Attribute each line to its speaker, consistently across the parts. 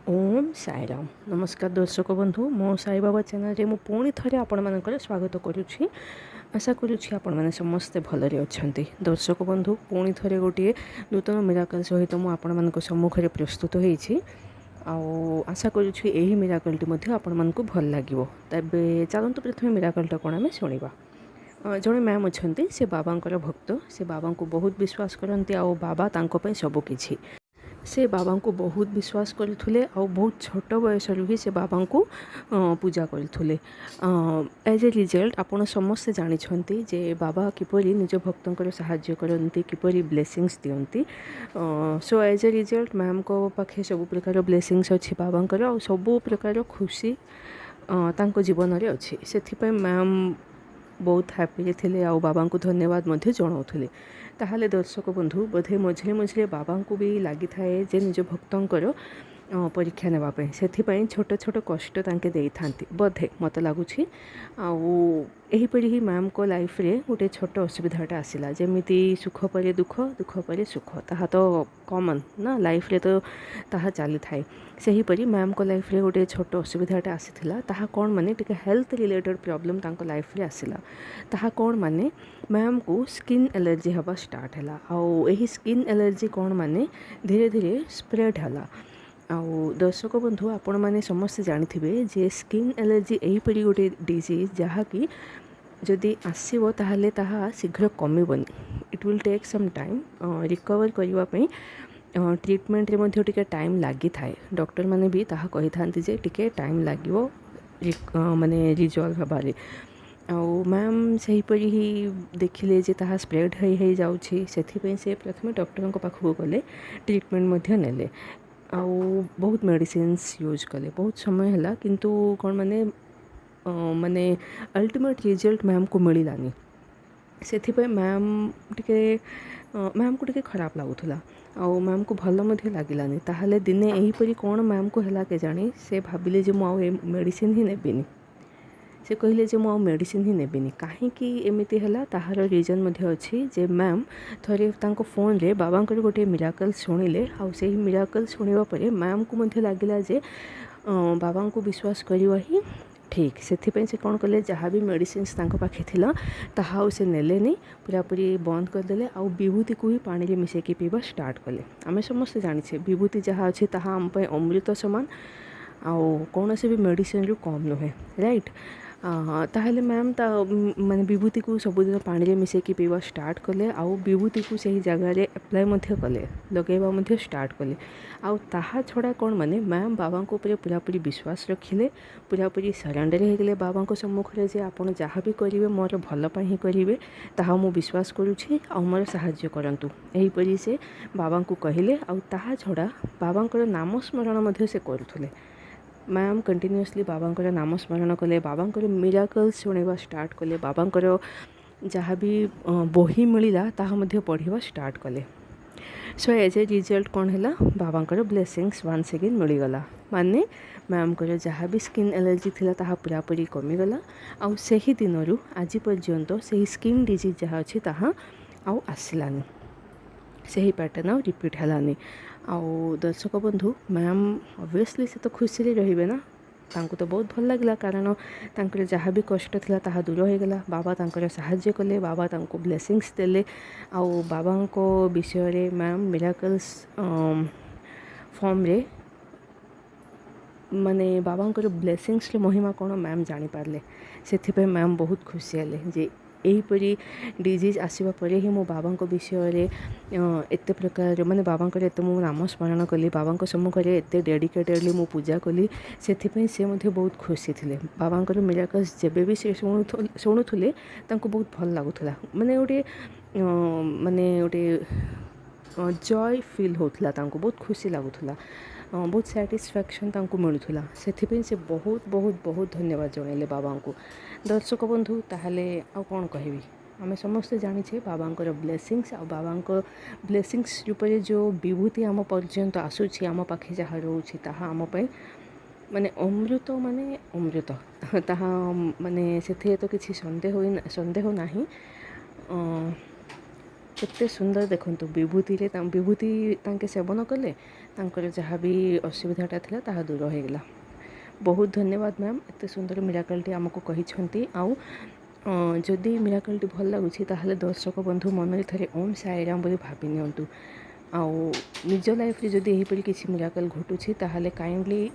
Speaker 1: ओम साईराम नमस्कार दर्शक बंधु मो साई बाबा चैनल मु पुणी थे आपण मानकर स्वागत करुच्ची। आशा करुच्ची आपण मैंने समस्ते भलरे अच्छा। दर्शक बंधु पुणी थे गोटे नूतन मिराकल सहित मुझे आपण मान सम्मुखें प्रस्तुत होती। आशा करुच्ची यही मिराकलटी आपण मानक भल लगे। तेबे चलतु प्रथम मिराकलटा कौन आम शुणा। जड़े मैम अच्छा से बाबांकर भक्त से बाबा को बहुत विश्वास करती बाबा तांको सबकिछि से बाबा को बहुत विश्वास करते बहुत छोट बयस ही से बाबा को पूजा करते। एज ए रिजल्ट आपण समस्ते जानते जे बाबा किपरि निज भक्तों साहाय्य करती किपरि ब्लेसिंग्स दियंती। So as a result ma'am को पाखे सब प्रकार ब्लेसिंग्स अच्छी बाबांकर और सब प्रकार खुशी तांको जीवन में अच्छी से मैम बहुत हैप्पी थे आ बाबा को धन्यवाद जनाऊे। ताहले दर्शक बंधु बोधे मझे मझे बाबा को भी लगी थाए जे निज भक्तंकर परीक्षा नेवाई से छोट छोट कष्ट तांके दे था बोधे मत लगुच। आहीपरी ही मैम को लाइफ रे गोटे छोट असुविधाटा आसला जमीती सुख पर दुख दुख पर सुख ताहा तो कॉमन ना लाइफ रे तो ताहा चली थाए। सेहीपरि मैम को लाइफ रे गोटे छोट असुविधाटा आसीथिला ताहा कौन माने टिके हेल्थ रिलेटेड प्रॉब्लम तांको लाइफ रे आसिला। ताहा कौन माने मैम को स्किन एलर्जी हवा स्टार्ट है आउ एही स्किन एलर्जी कौन माने धीरे धीरे स्प्रेड है। आउ दर्शक बंधु आपण मैंने समस्ते जानिथिबे जे स्किन एलर्जी एहीपरि गोटे डिजीज जहाँकि जदि आसो ताहले ताहा शीघ्र कमिबनी। It will take some time recover करने ट्रीटमेंट रे मध्य टिके टाइम लगी थाए। डॉक्टर माने भी ताहा कही थांती जे टिके टाइम लागिवो माने रिजॉल्व हबारे। आउ मैम सेहीपरि ही देखिले जे ताहा स्प्रेड हो जाउछि सेथिपई से प्रथमे डॉक्टर को पाखु गले ट्रीटमेंट मध्य नेले आउ बहुत मेडिसिन्स यूज कले बहुत समय है किंतु कौन माने माने अल्टीमेट रिजल्ट मैम को मिलानी। से मैम टिके मैम को टिके खराब लगुला आउ मैम को भल लगिलानी। ताहले दिने एहीपरि कौन मैम को है के जानी से भाविले जे मु मेडिसिन ही नेबिनी। से कहले जे मु मेडिसिन ही नेबिनी कहीं एमती है ताहार रीजन मध्य अच्छी जे मैम थरे तांको फोन रे बाबांकर गोटे मिराकल शुणिले आउ से मिराकल शुणिबा परे मैम को मध्य लागिला जे बाबा को विश्वास करवा ही ठीक। से कौन कले जहाँ भी मेडिसिन्स तांको पाखे थिला ताहा से नेलेनी पूरापूरी बंद करदेले आउ विभूति को ही पानी रे मिसेकी पीवा स्टार्ट कले। आमे समस्त जानिछे विभूति जहाँ अच्छे ताहा आम पे अमृत समान आउ कौन से भी मेडिसिन रु कम नुहे राइट। ताहले मैम माने विभूति को सबुदिन पानी रे मिसेकी पीवा स्टार्ट कले आउ विभूति को सही जगह रे अप्लाई मध्य कले लगेबा मध्य स्टार्ट कले। आउ ताहा छड़ा कौन माने मैम बाबा को ऊपर पूरापूरी विश्वास रखिले पूरापूरी सरेंडर हो गले बाबा को सम्मुख रे जे आपण जहाँ भी करेंगे मोर भल पाई ही करेंगे ताहा मु विश्वास करुछि आ मोर साहाय्य करंतु एहीपरि से बाबा को कहले। आउ ताहा छड़ा बाबांकर नाम स्मरण मध्य से करुथले। मैम कंटिन्यूअसली बाबांकर नाम स्मरण कले बाबांकर मिराकल शुणवा स्टार्ट कले बाबांकर जहाँ भी बही मिलला ताहा मध्य पढ़िबा स्टार्ट कले। सो एज ए रिजल्ट कौन है बाबांकर ब्लेसिंग्स वन्स अगेन मिलगला माने मैम को जहाँ भी स्किन एलर्जी थिला ताहा पूरापूरी कमिगला आउ सही दिन आज पर्यंत से स्किन डिजीज जहाँ अच्छी ताहा आउ आसलानी से पैटर्न आउ रिपीट हलानी। आउ दर्शक बंधु मैम ऑब्वियसली से तो खुशी रहिबे ना तांको तो बहुत भल लगला कारण तांकर जहाँ भी कष्ट थिला ताहा दूर हो गला बाबा तांकर साहाय्य कले बाबा तांको ब्लेसिंग्स देले आउ बाबा को विषय रे मैम मिराकल्स फॉर्म रे माने बाबांकर ब्लेसिंग्स रे महिमा कौन मैम जानी पारले से मैम बहुत खुशी हेले जे एहीपरी डिजीज आसवा पर ही मो बाबा विषय रे एते प्रकार माने बाबांकर एते मो नाम स्मरण कली बाबा सम्मुख रे एते डेडिकेटेडली मो पूजा कली से मध्य बहुत खुशी थिले। बाबांकर मिराकल्स जेबे भी से शुणुले तांको बहुत भल लागुला माने गोटे जॉय फील होता तांको बहुत खुशी लगुला बहुत सैटिस्फैक्शन तांको मिलूला से बहुत बहुत बहुत धन्यवाद जनइले बाबा को। दर्शक बंधु ताहले आ कौन कहबी आमे समस्ते जानिछे बाबांकर ब्लेसिंग्स आ बाबांकर ब्लेसिंग्स रूपरे जो विभूति आम पर्यंत आसूची आम पाखे जहाँ रोचे ताहा आम पे माने अमृत ताहा माने से तो किसी संदेह नहीं। केते सुंदर देखंतु विभूति विभूति तांके सेवन कले तांकर जहाँ भी असुविधाटा थिला ताहा दूर हो गला। बहुत धन्यवाद मैम एते सुंदर मिराकलटी आमको कहिछंती। आउ जदि मिराकलटी भल लगुछि ताहले दर्शक बंधु मन थरे ओम साईराम बोली भाबी नियंतु। आउ निज लाइफ रे जदि एहिपरि किछि मिराकल घटुछि ताहले काइंडली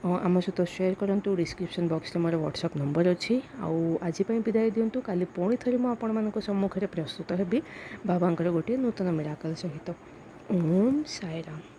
Speaker 1: आम सहित शेयर करंतु। डिस्क्रिप्शन बॉक्स रे मोर व्हाट्सएप नंबर अछि। आउ आज पई विदाय दियंतु। काली पुणी थरे मु आपण मानक सम्मुख रे प्रस्तुत हेबी बाबांकर गोटे नूतन मिराकल सहित। ओम साईराम।